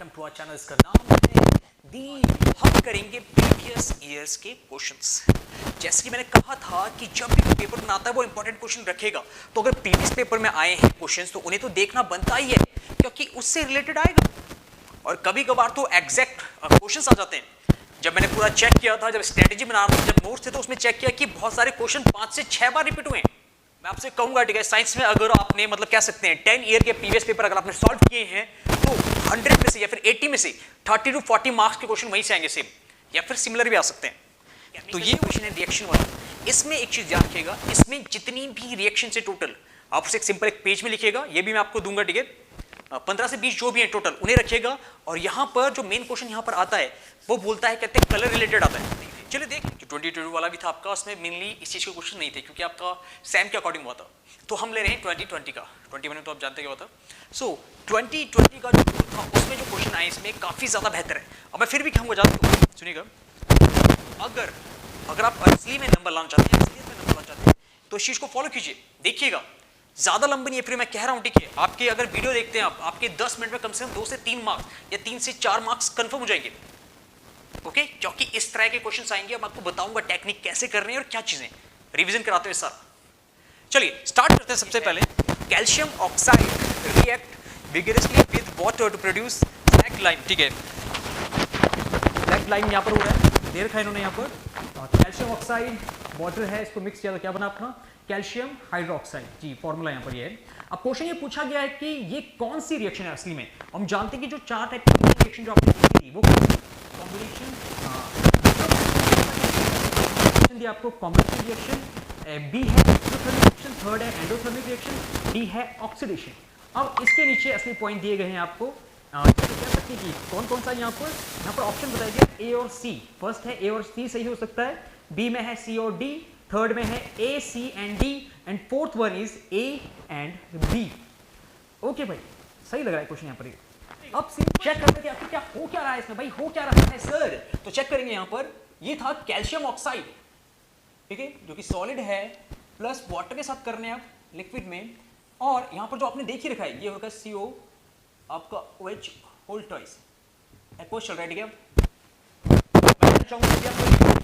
Welcome to our channel. इसका नाम है दी। हम करेंगे प्रीवियस ईयर्स के क्वेश्चंस। जैसे कि मैंने कहा था कि जब भी पेपर में आता है वो इंपॉर्टेंट क्वेश्चन रखेगा, तो अगर प्रीवियस पेपर में आए हैं क्वेश्चंस तो उन्हें तो देखना बनता ही है, क्योंकि उससे रिलेटेड आएगा। और कभी कभार तो एग्जैक्ट क्वेश्चंस आ जाते हैं। जब मैंने पूरा चेक किया था, जब स्ट्रेटेजी बना रहा था, जब नोट्स थे, तो उसमें चेक किया कि बहुत सारे क्वेश्चन 5 से 6 बार रिपीट हुए हैं। मैं आपसे कहूंगा, ठीक है, साइंस में अगर आपने मतलब कह सकते हैं 10 ईयर के प्रीवियस पेपर अगर आपने सॉल्व किए हैं तो 100 में से या फिर 80 में से 30 to 40 मार्क्स के क्वेश्चन वहीं से आएंगे सेम, या फिर सिमिलर भी आ सकते हैं। तो ये क्वेश्चन है रिएक्शन वाला। इसमें एक चीज याद रखिएगा, इसमें जितनी भी रिएक्शन से टोटल आप उसे एक सिंपल एक पेज में लिखिएगा, ये भी मैं आपको दूंगा, ठीक है, 15 से 20 जो भी है टोटल उन्हें रखिएगा। और यहां पर जो मेन क्वेश्चन यहां पर आता है वो बोलता है, कहते हैं कलर रिलेटेड आता है। चलिए देख, जो 2022 वाला भी था आपका, उसमें मेनली इस चीज के क्वेश्चन नहीं थे, क्योंकि आपका सैम के अकॉर्डिंग हुआ था। तो हम ले रहे हैं 2020 का। 21 में तो आप जानते क्या होता। सो 2020 का जो था उसमें जो क्वेश्चन आए इसमें काफी ज्यादा बेहतर है। अब मैं फिर भी कहूंगा, जानते सुनिएगा, अगर आप असली में नंबर लाना चाहते हैं, असलियत में नंबर लाना चाहते हैं, तो इस चीज को फॉलो कीजिए। देखिएगा, ज्यादा लंबी नहीं है, फिर मैं कह रहा हूं, ठीक है, आपके अगर वीडियो देखते हैं आपके 10 मिनट में कम से कम 2 से 3 मार्क्स या 3 से 4 मार्क्स कंफर्म हो जाएंगे। ओके, क्योंकि इस तरह के क्वेश्चंस आएंगे। अब आपको बताऊंगा टेक्निक कैसे करनी है और क्या चीजें रिवीजन कराते हुए सारा। चलिए स्टार्ट करते हैं। सबसे पहले calcium oxide react vigorously with water to produce black lime. ठीक है, ब्लैक लाइम यहां पर हो रहा है, दे रखा है इन्होंने यहां पर। कैल्शियम ऑक्साइड वाटर है, इसको मिक्स किया तो क्या बना अपना कैल्शियम हाइड्रोक्साइड। जी, फॉर्मूला यहां पर ये है। अब क्वेश्चन ये पूछा गया है कि ये कौन सी रिएक्शन है असली में। हम जानते हैं कि जो 4 टाइप की रिएक्शन जो आपने देखी थी वो कॉम्बिनेशन दिया आपको, कॉम्बिनेशन रिएक्शन, बी है एक्सोथर्मिक रिएक्शन, थर्ड है एंडोथर्मिक रिएक्शन, डी है ऑक्सीडेशन। अब इसके नीचे असली पॉइंट दिए गए हैं आपको, कह सकते हैं कि कौन कौन सा यहाँ पर ऑप्शन बताया गया ए और सी। फर्स्ट है ए और सी सही हो सकता है, बी में है सी और डी, थर्ड में है A C and D, and fourth one is A and B. Okay भाई, सही लग रहा है क्वेश्चन यहाँ पर। अब चेक करते हैं क्या हो क्या रहा है इसमें, भाई हो क्या रहा है सर। तो चेक करेंगे यहाँ पर, ये था कैल्शियम ऑक्साइड, ठीक है, जो कि सॉलिड है, प्लस वाटर के साथ करने आप लिक्विड में। और यहाँ पर जो आपने देख ही रखा है, ये होगा CO आपका OH होल ट्वाइस एक्वस चल रहा है, ठीक है।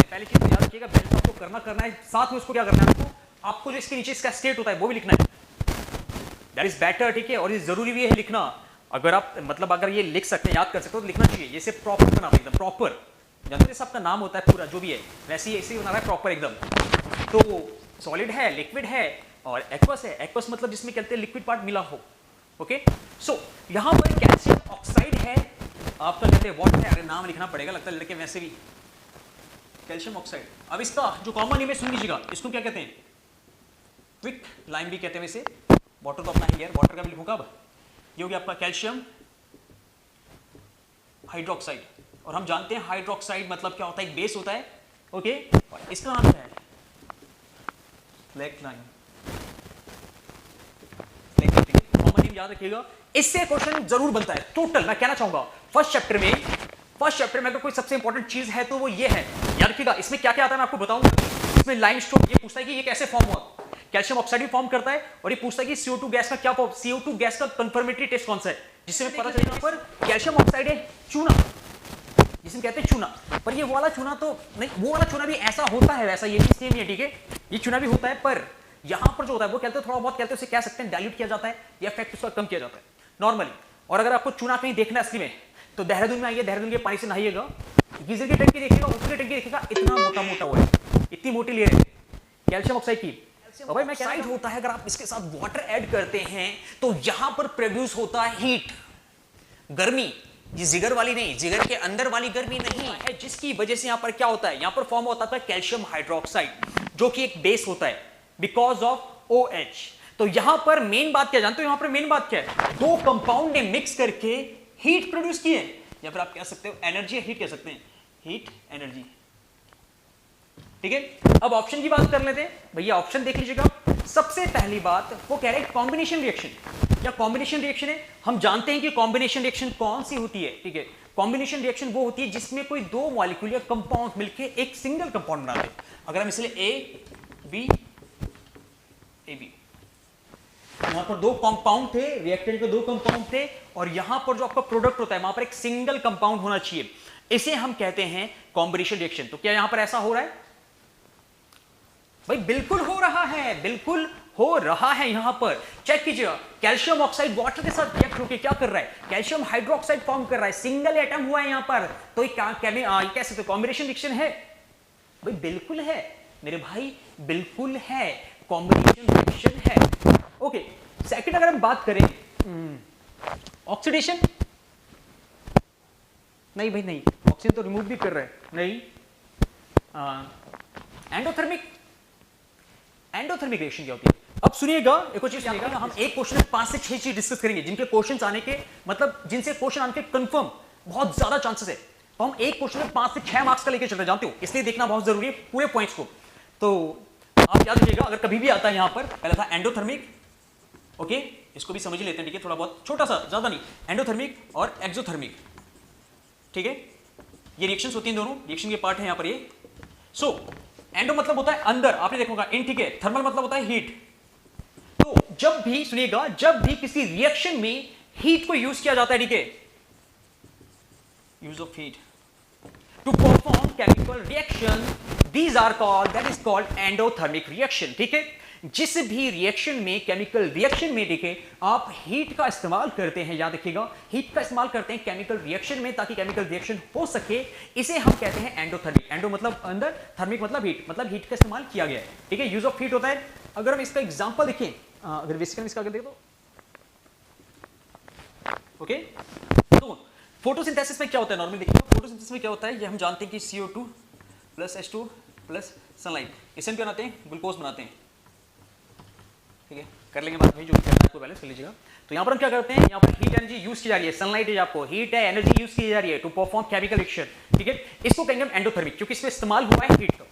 पहली चीज याद रखिएगा, बैलेंस आपको करना है, साथ में उसको क्या करना है आपको जो इसके नीचे इसका स्टेट होता है वो भी लिखना है, दैट इज बेटर, ठीक है। और ये जरूरी भी है लिखना। अगर आप मतलब अगर ये लिख सकते हैं, याद कर सकते हो तो लिखना चाहिए। जैसे प्रॉपर बना एकदम प्रॉपर, जानते हैं सबका नाम होता है पूरा जो भी है, वैसे ही ऐसे ही बना रहा है प्रॉपर एकदम। तो सॉलिड है, लिक्विड है और एक्वस है। एक्वस मतलब जिसमें कहते हैं लिक्विड पार्ट मिला हो। ओके, सो यहां पर कैल्शियम ऑक्साइड है, आपका कहते हैं वाटर है, अरे नाम लिखना पड़ेगा लगता है लड़के वैसे भी, कैल्शियम ऑक्साइड। अब इसका जो कॉमन नेम है सुन लीजिएगा, इसको क्या कहते हैं, क्विक लाइम भी कहते हैं वैसे। वाटर तो अपना ही है, वाटर का भी लिखूंगा। अब ये हो गया आपका कैल्शियम हाइड्रोक्साइड, और हम जानते हैं हाइड्रोक्साइड मतलब क्या होता है, एक बेस होता है। ओके, और इसका नाम क्या है, ब्लैक लाइम। कॉमन नेम याद रखिएगा, इससे क्वेश्चन जरूर बनता है। टोटल मैं कहना चाहूंगा फर्स्ट चैप्टर में अगर कोई सबसे इंपॉर्टेंट चीज है तो वो ये है, याद रखिएगा। इसमें क्या क्या आता है मैं आपको बताऊंगा। इसमें लाइमस्टोन ये पूछता है कि ये कैसे फॉर्म हुआ, कैल्शियम ऑक्साइड भी फॉर्म करता है, और ये पूछता है कि CO2 गैस का क्या फॉर्म, CO2 गैस का कंफर्मेटरी टेस्ट कौन सा है, जिससे पता चलेगा पर कैल्शियम ऑक्साइड है चूना, जिसे कहते हैं चूना। पर ये वाला चूना तो नहीं, वो वाला चूना भी ऐसा होता है वैसा, ये भी सेम है, ठीक है, ये चूना भी होता है। पर यहां पर जो होता है वो कहते हैं थोड़ा बहुत, कहते हैं उसे कह सकते हैं डाइल्यूट किया जाता है या इफेक्ट उसका कम किया जाता है नॉर्मली। और अगर आपको चूना कहीं देखना है असली में तो देहरादून में आइए, देहरादून के पानी से नहाइएगा, गीजर की टंकी देखिएगा, ऊपर की टंकी देखिएगा, इतना मोटा मोटा हुआ है, इतनी मोटी लेयर है कैल्शियम ऑक्साइड की। भाई मैं ऑक्साइड होता है, अगर आप इसके साथ वाटर ऐड करते हैं तो यहां पर प्रोड्यूस होता है हीट, गर्मी। ये जिगर वाली नहीं, जिगर के अंदर वाली गर्मी नहीं है, जिसकी वजह से यहां पर क्या होता है, यहां पर फॉर्म होता है कैल्शियम हाइड्रोक्साइड, जो कि एक बेस होता है बिकॉज ऑफ OH। तो यहां पर मेन बात क्या जानते हो, यहां पर मेन बात क्या है, दो कंपाउंड ने मिक्स करके हीट प्रोड्यूस किए, या फिर आप कह सकते हो एनर्जी, हीट कह सकते हैं, हीट एनर्जी, ठीक है। अब ऑप्शन की बात कर लेते हैं भैया, ऑप्शन देख लीजिएगा। सबसे पहली बात वो कह रहे हैं कॉम्बिनेशन रिएक्शन, या कॉम्बिनेशन रिएक्शन है। हम जानते हैं कि कॉम्बिनेशन रिएक्शन कौन सी होती है, ठीक है। कॉम्बिनेशन रिएक्शन वो होती है जिसमें कोई दो मॉलिक्यूल या कंपाउंड मिलकर एक सिंगल कंपाउंड बनाते हैं। अगर हम इसलिए A B यहां पर दो कंपाउंड थे, रिएक्टेंट के दो कंपाउंड थे, और यहां पर जो आपका प्रोडक्ट होता है वहां पर एक सिंगल कंपाउंड होना चाहिए। इसे हम कहते हैं कॉम्बिनेशन रिएक्शन। तो क्या यहां पर ऐसा हो रहा है? भाई बिल्कुल हो रहा है, बिल्कुल हो रहा है। यहां पर चेक कीजिएगा, कैल्शियम ऑक्साइड वाटर के साथ रिएक्ट होकर क्या कर रहा है? कैल्शियम हाइड्रोक्साइड फॉर्म कर रहा है, सिंगल एटम हुआ है यहां पर। तो ये कह सकते कॉम्बिनेशन रिएक्शन है? भाई बिल्कुल है मेरे भाई, बिल्कुल है, कॉम्बिनेशन रिएक्शन है। ओके, सेकंड अगर हम बात करें ऑक्सीडेशन, नहीं भाई नहीं, ऑक्सीजन तो रिमूव भी कर रहा है, नहीं। एंडोथर्मिक, एंडोथर्मिक रिएक्शन क्या होती है? अब सुनिएगा, एक और चीज सुनिएगा, हम एक क्वेश्चन में 5 से 6 चीज डिस्कस करेंगे जिनके क्वेश्चन आने के मतलब जिनसे क्वेश्चन आने के कंफर्म बहुत ज्यादा चांसेस है। तो हम एक क्वेश्चन में 5 से 6 मार्क्स का लेके चल रहे, जानते हो, इसलिए देखना बहुत जरूरी है पूरे पॉइंट्स को। तो आप याद रखिएगा, अगर कभी भी आता है यहां पर, पहला था एंडोथर्मिक, ओके, इसको भी समझ लेते हैं, ठीक है, थोड़ा बहुत छोटा सा, ज्यादा नहीं, एंडोथर्मिक और एक्सोथर्मिक, ठीक है, ये रिएक्शंस होती हैं, दोनों रिएक्शन के पार्ट है यहां पर ये। सो एंडो मतलब होता है अंदर, आपने देखा होगा, इन, ठीक है, थर्मल मतलब होता है हीट। तो जब भी सुनिएगा, जब भी किसी रिएक्शन में हीट को यूज किया जाता है, ठीक है, use of heat to perform chemical reaction, these are called, that is called endothermic reaction, ठीक है। जिस भी रिएक्शन में, केमिकल रिएक्शन में, देखिए, आप हीट का इस्तेमाल करते हैं, याद रखिएगा, हीट का इस्तेमाल करते हैं केमिकल रिएक्शन में ताकि केमिकल रिएक्शन हो सके, इसे हम कहते हैं एंडोथर्मिक। एंडो मतलब अंदर, थर्मिक मतलब हीट का इस्तेमाल किया गया है, ठीक है, यूज ऑफ हीट होता है। अगर हम इसका एग्जांपल देखें, अगर बेसिकली इसका देख दो, ओके, तो फोटोसिंथेसिस में क्या होता है, नॉर्मली देखिए फोटोसिंथेसिस में क्या होता है, ये हम जानते हैं कि CO2 plus H2 plus sunlight, इसे हम क्या बनाते हैं, ग्लूकोज बनाते हैं, ठीक है, कर लेंगे बाद में, जो भी करना है आपको पहले कर लीजिएगा। तो यहाँ पर हम क्या करते हैं, यहाँ पर हीट एनर्जी यूज की जा रही है, सनलाइट है, आपको हीट है, एनर्जी यूज की जा रही है टू परफॉर्म केमिकल रिएक्शन, ठीक है, इसको कहेंगे हम एंडोथर्मिक, क्योंकि इसमें इस्तेमाल हुआ है हीट का।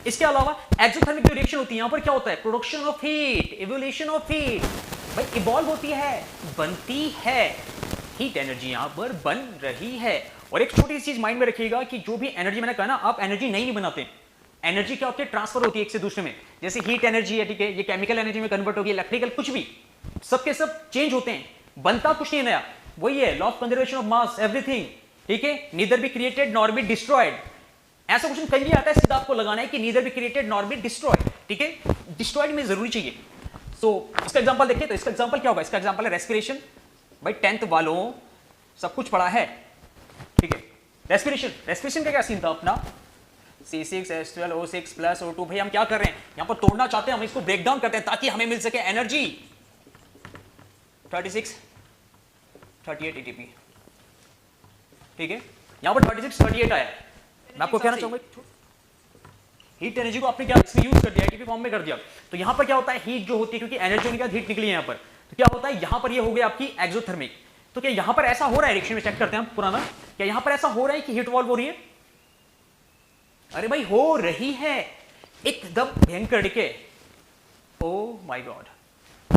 इसके अलावा एक्सोथर्मिक जो रिएक्शन होती है, यहाँ पर क्या होता है, production of heat, evolution of heat, भाई इवॉल्व होती है, बनती है, हीट एनर्जी यहाँ पर बन रही है। और एक छोटी सी चीज माइंड में रखिएगा कि जो भी एनर्जी मैंने कहा ना, आप एनर्जी नहीं बनाते, एनर्जी क्या होती है, ट्रांसफर होती है एक से दूसरे में, जैसे हीट एनर्जी है, ठीक है, ये केमिकल एनर्जी में कन्वर्ट होगी, इलेक्ट्रिकल, कुछ भी, सबके सब चेंज होते हैं, बनता कुछ नहीं नया, वही है law of conservation of mass, everything, ठीक है, neither be created nor be destroyed. ऐसा क्वेश्चन कहीं भी आता है, सीधा आपको लगाना है कि neither be created nor be destroyed, ठीक है, डिस्ट्रॉयड में जरूरी चाहिए। सो इसका एग्जांपल देखिए, तो इसका एग्जांपल क्या होगा, इसका एग्जांपल है रेस्पिरेशन, भाई 10th वालों सब कुछ पढ़ा है, ठीक है, रेस्पिरेशन, रेस्पिरेशन का क्या सीन था अपना, C6H12O6 प्लस O2, भाई हम क्या कर रहे हैं, यहां पर तोड़ना चाहते हैं, हम इसको ब्रेक डाउन करते हैं ताकि हमें मिल सके एनर्जी 36 38 ATP, ठीक है, यहां पर 36 38 आया। मैं आपको कहना चाहूंगा, हीट एनर्जी को आपने क्या इसमें यूज कर दिया, एटीपी फॉर्म में कर दिया। तो यहां पर क्या होता है, हीट जो होती है, क्योंकि एनर्जी होने के बाद हीट निकली है यहां पर, तो क्या होता है, यहां पर ये हो गया आपकी एक्सोथर्मिक। तो क्या यहां पर ऐसा हो रहा है, रिएक्शन में चेक करते हैं हम पुराना, क्या यहां पर ऐसा हो रहा है कि हीट वॉल्व हो रही है? अरे भाई हो रही है, एकदम भयंकर, ठीक है, oh my God,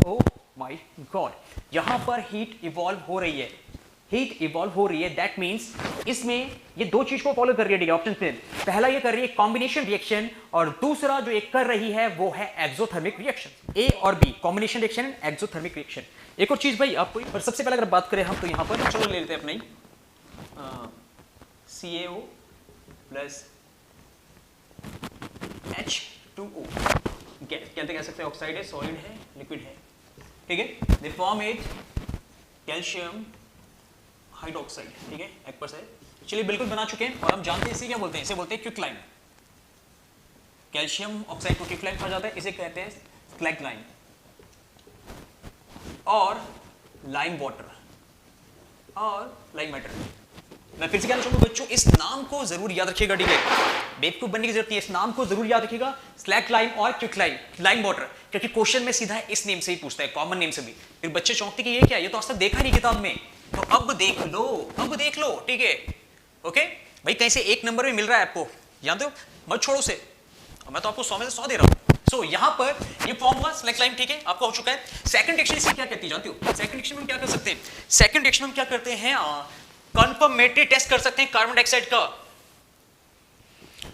oh my God, यहां पर हीट इवॉल्व हो रही है, हीट इवॉल्व हो रही है, दैट मींस इसमें ये दो चीज को फॉलो कर रही है, ठीक है, ऑप्शन में पहला ये कर रही है कॉम्बिनेशन रिएक्शन, और दूसरा जो एक कर रही है वो है एक्सोथर्मिक रिएक्शन, ए और B, combination reaction and exothermic reaction. एक और चीज भाई आपको, पर सबसे पहले अगर बात करें हम, तो यहां पर चलो ले लेते हैं अपनी CaO प्लस H2O, कहते कह सकते हैं ऑक्साइड है, सॉलिड है, लिक्विड है, ठीक है, they form it calcium hydroxide, ठीक है, एक्वस है, चलिए बिल्कुल बना चुके हैं, और हम जानते हैं इसे क्या बोलते हैं, इसे बोलते हैं क्विकलाइन, कैल्शियम ऑक्साइड को क्विकलाइन कहा जाता है, इसे कहते हैं स्लैगलाइन, और लाइम वाटर और लाइम वाटर। मैं फिर से कहना चाहूंगा बच्चों, इस नाम को जरूर याद रखिएगा, ठीक है, बेवकूफ बनने की जरूरत नहीं है, इस नाम को जरूर याद रखिएगा, स्लैगलाइन और क्विकलाइन, लाइम वाटर, क्योंकि क्वेश्चन में सीधा इस नेम से ही पूछता है, कॉमन नेम से भी, फिर बच्चे चौंकते कि ये क्या, ये तो आज तक देखा नहीं किताब में, तो अब देख लो, अब देख लो, ठीक है, ओके भाई, कहीं से एक नंबर में मिल रहा है आपको, जानते हो, मत छोड़ो से, मैं तो आपको 100 में से 100 दे रहा हूं। सो यहां पर ये फॉर्म हुआ स्लैगलाइन, ठीक है, आपका हो चुका है। सेकंड रिएक्शन इसे क्या कहती है जानते हो, सेकंड रिएक्शन में क्या कर सकते हैं, सेकंड रिएक्शन में क्या करते हैं, कंफर्मेटरी टेस्ट कर सकते हैं कार्बन डाइऑक्साइड का,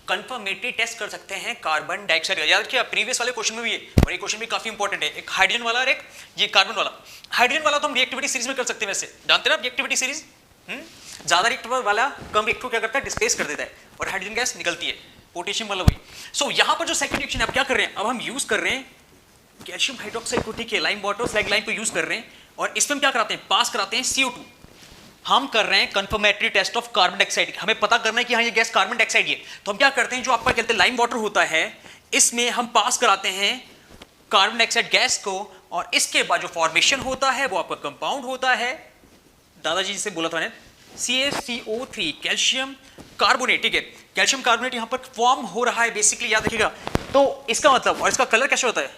कंफर्मेटरी टेस्ट कर सकते हैं कार्बन डाइऑक्साइड का। याद रखिए प्रीवियस वाले क्वेश्चन में भी है और ये क्वेश्चन भी काफी इंपॉर्टेंट है, एक हाइड्रोजन वाला और एक ये कार्बन वाला। हाइड्रोजन वाला तो हम रिएक्टिविटी सीरीज में कर सकते हैं, वैसे जानते हैं ना रिएक्टिविटी सीरीज, ज्यादा रिएक्टिव वाला कम रिएक्टिव क्या करता है, डिस्प्लेस कर देता है और हाइड्रोजन गैस निकलती है, पोटेशियम वाला वही। सो यहाँ पर जो सेकंड रिएक्शन है, अब क्या कर रहे हैं, अब हम यूज कर रहे हैं कैल्शियम हाइड्रोक्साइड को, ठीक है, लाइम वाटर स्लैग लाइम को यूज कर रहे हैं और इसमें क्या कराते हैं, पास कराते हैं CO2। हम कर रहे हैं confirmatory test of carbon dioxide, हमें पता करना है कि हाँ ये गैस कार्बन डाइऑक्साइड है। तो हम क्या करते हैं, जो आपका कहते हैं लाइम वाटर होता है, इसमें हम पास कराते हैं कार्बन डाइऑक्साइड गैस को और इसके बाद जो फॉर्मेशन होता है वो आपका कंपाउंड होता है, दादाजी जिसे बोला था मैंने, CaCO3 कैल्शियम कार्बोनेट, ठीक है, कैल्शियम कार्बोनेट यहां पर फॉर्म हो रहा है बेसिकली, याद रखिएगा। तो इसका मतलब, और इसका कलर कैसे होता है,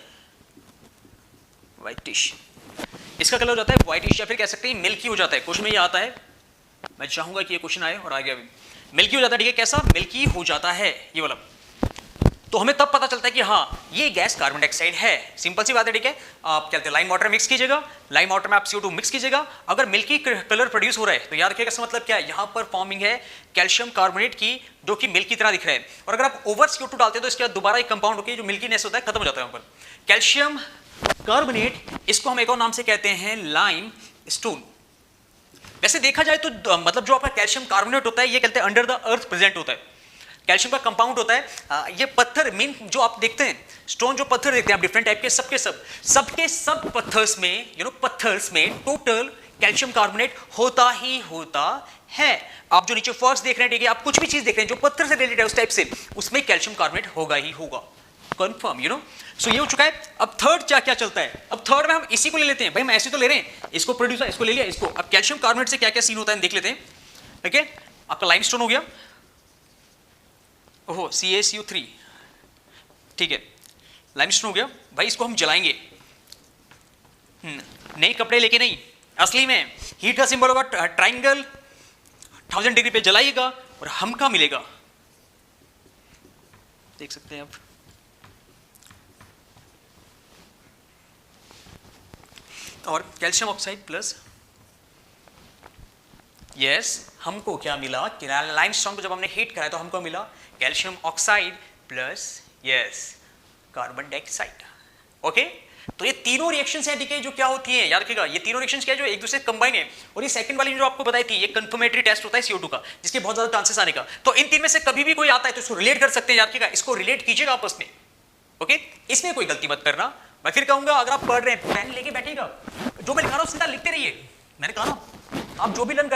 व्हाइटिश, इसका कलर हो जाता है व्हाइटिश या फिर कह सकते हैं मिल्की हो जाता है। क्वेश्चन में ये आता है, मैं चाहूंगा कि ये क्वेश्चन आए और आगे मिल्की हो जाता है, ठीक है, कैसा मिल्की हो जाता है ये वाला। तो हमें तब पता चलता है कि हाँ ये गैस कार्बन डाइऑक्साइड है, सिंपल सी बात है, ठीक है। आप क्या कहते हैं लाइम वाटर मिक्स कीजिएगा, लाइम वाटर में आप CO2 मिक्स कीजिएगा, अगर मिल्की कलर प्रोड्यूस हो रहा है तो याद रखिएगा इसका मतलब क्या है, यहाँ पर फॉर्मिंग है कैल्शियम कार्बोनेट की जो कि मिल्क की तरह दिख रहा है। और अगर आप ओवर CO2 डालते हैं तो इसके बाद दोबारा एक कंपाउंड होकर जो मिल्कीनेस होता है खत्म हो जाता है यहाँ पर। कैल्शियम कार्बोनेट, इसको हम एक और नाम से कहते हैं लाइम स्टोन। वैसे देखा जाए तो मतलब जो आपका कैल्शियम कार्बोनेट होता है ये कहते हैं अंडर द अर्थ प्रेजेंट होता है, कैल्शियम का कंपाउंड होता है। ये पत्थर मेन जो आप देखते हैं, स्टोन जो पत्थर देखते हैं आप डिफरेंट टाइप के, सबके सब पत्थर्स में, पत्थर्स में टोटल कैल्शियम कार्बोनेट होता ही होता है। आप जो नीचे फर्स्ट देख रहे हैं, ठीक है, आप कुछ भी चीज देख रहे हैं जो पत्थर से रिलेटेड है उस टाइप से, उसमें कैल्शियम कार्बोनेट होगा ही होगा, कंफर्म, सो ये हो चुका है। अब थर्ड क्या चलता है, अब थर्ड में हम इसी को ले लेते हैं, भाई हम ऐसे तो ले रहे हैं, इसको प्रोड्यूसर, इसको ले लिया, इसको। अब कैल्शियम कार्बोनेट से क्या क्या सीन होता है देख लेते हैं, ठीक है। आपका लाइमस्टोन हो गया, ओहो CaCO3, ठीक है, लाइमस्टोन हो गया, भाई इसको हम जलाएंगे, नए कपड़े लेके नहीं, असली में हीट का सिंबल होगा ट्राइंगल, 1000 डिग्री पे जलाइएगा और हम क्या मिलेगा, देख सकते हैं आप, और कैल्शियम ऑक्साइड प्लस, यस, हमको क्या मिला कि लाइमस्टोन को जब हमने हीट कराया तो हमको मिला calcium oxide plus yes carbon dioxide. Okay, तो ये तीनों रिएक्शंस हैं, ठीक है, जो क्या होती हैं, याद रखिएगा ये तीनों रिएक्शंस क्या है, जो एक दूसरे से कंबाइन है। और ये सेकंड वाली जो आपको बताई थी, ये कंफर्मेटरी टेस्ट होता है CO2 का, जिसके बहुत ज्यादा चांसेस आने का। तो इन तीन में से कभी भी कोई आता है तो इसको रिलेट कर सकते हैं, याद रखिएगा, इसको रिलेट कीजिएगा आपस में। ओके, इसमें कोई गलती मत करना। मैं फिर कहूंगा अगर आप पढ़ रहे हैं पेन लेके बैठिएगा, जो मैं लिखा रहा हूं सीधा लिखते रहिए, मैंने कहा ना, आप जो भी लर्न कर